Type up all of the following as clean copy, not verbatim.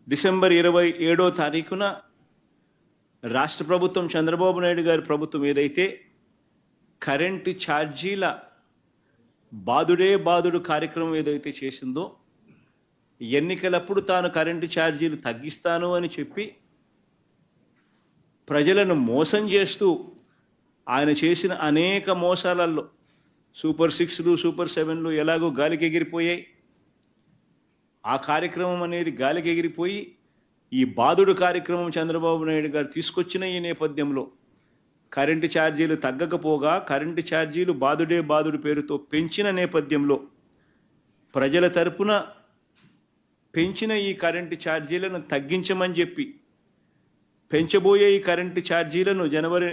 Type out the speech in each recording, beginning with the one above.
December 27వ తారీఖున రాష్ట్ర ప్రభుత్వం చంద్రబాబు నాయుడు గారి ప్రభుత్వం ఏదైతే కరెంటు ఛార్జీల బాదుడే బాదుడు కార్యక్రమం ఏదైతే చేసిందో, ఎన్నికలప్పుడు తాను కరెంటు ఛార్జీలు తగ్గిస్తాను అని చెప్పి ప్రజలను మోసం చేస్తూ ఆయన చేసిన అనేక మోసాలలో సూపర్ 6లు సూపర్ 7లు ఎలాగో గాలికి ఎగిరిపోయాయి. ఆ కార్యక్రమం అనేది గాలికి ఎగిరిపోయి ఈ బాదుడు కార్యక్రమం చంద్రబాబు నాయుడు గారు తీసుకొచ్చిన ఈ నేపథ్యంలో కరెంటు ఛార్జీలు తగ్గకపోగా కరెంటు ఛార్జీలు బాదుడే బాదుడు పేరుతో పెంచిన నేపథ్యంలో ప్రజల తరపున పెంచిన ఈ కరెంటు ఛార్జీలను తగ్గించమని చెప్పి పెంచబోయే ఈ కరెంటు ఛార్జీలను జనవరి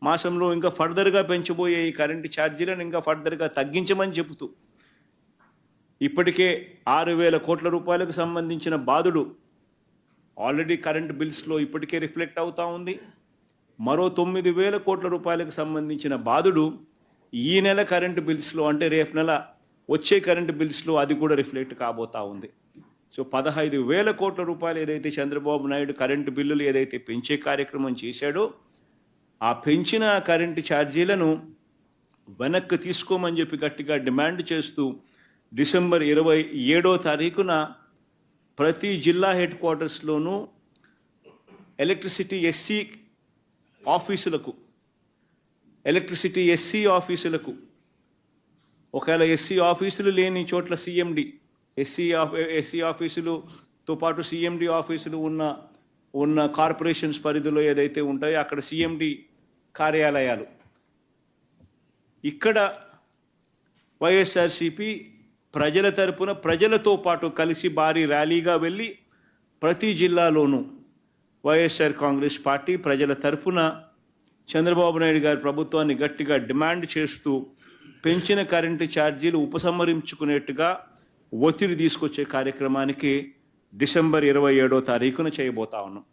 మాసంలో ఇంకా ఫర్దర్గా పెంచబోయే ఈ కరెంటు ఛార్జీలను ఇంకా ఫర్దర్గా తగ్గించమని చెబుతూ ఇప్పటికే 6,000 కోట్ల రూపాయలకు సంబంధించిన బాదుడు ఆల్రెడీ కరెంట్ బిల్స్లో ఇప్పటికే రిఫ్లెక్ట్ అవుతూ ఉంది. మరో 9,000 కోట్ల రూపాయలకు సంబంధించిన బాదుడు ఈ నెల కరెంటు బిల్స్లో, అంటే రేపు నెల వచ్చే కరెంటు బిల్స్లో అది కూడా రిఫ్లెక్ట్ కాబోతూ ఉంది. సో 15,000 కోట్ల రూపాయలు ఏదైతే చంద్రబాబు నాయుడు కరెంటు బిల్లులు ఏదైతే పెంచే కార్యక్రమం చేశాడో, ఆ పెంచిన కరెంటు ఛార్జీలను వెనక్కి తీసుకోమని చెప్పి గట్టిగా డిమాండ్ చేస్తూ డిసెంబర్ 27వ తారీఖున ప్రతి జిల్లా హెడ్ క్వార్టర్స్లోనూ ఎలక్ట్రిసిటీ ఎస్సీ ఆఫీసులకు ఒకవేళ ఎస్సీ ఆఫీసులు లేని చోట్ల సిఎండి ఎస్సీ ఆఫీసులతో పాటు సిఎండి ఆఫీసులు ఉన్న కార్పొరేషన్స్ పరిధిలో ఏదైతే ఉంటాయో అక్కడ సిఎండి కార్యాలయాలు, ఇక్కడ వైఎస్ఆర్సీపీ ప్రజల తరపున ప్రజలతో పాటు కలిసి భారీ ర్యాలీగా వెళ్ళి ప్రతి జిల్లాలోనూ వైఎస్ఆర్ కాంగ్రెస్ పార్టీ ప్రజల తరపున చంద్రబాబు నాయుడు గారి ప్రభుత్వాన్ని గట్టిగా డిమాండ్ చేస్తూ పెంచిన కరెంటు ఛార్జీలు ఉపసంహరించుకునేట్టుగా ఒత్తిడి తీసుకొచ్చే కార్యక్రమానికి డిసెంబర్ 27వ తారీఖున చేయబోతా ఉన్నాం.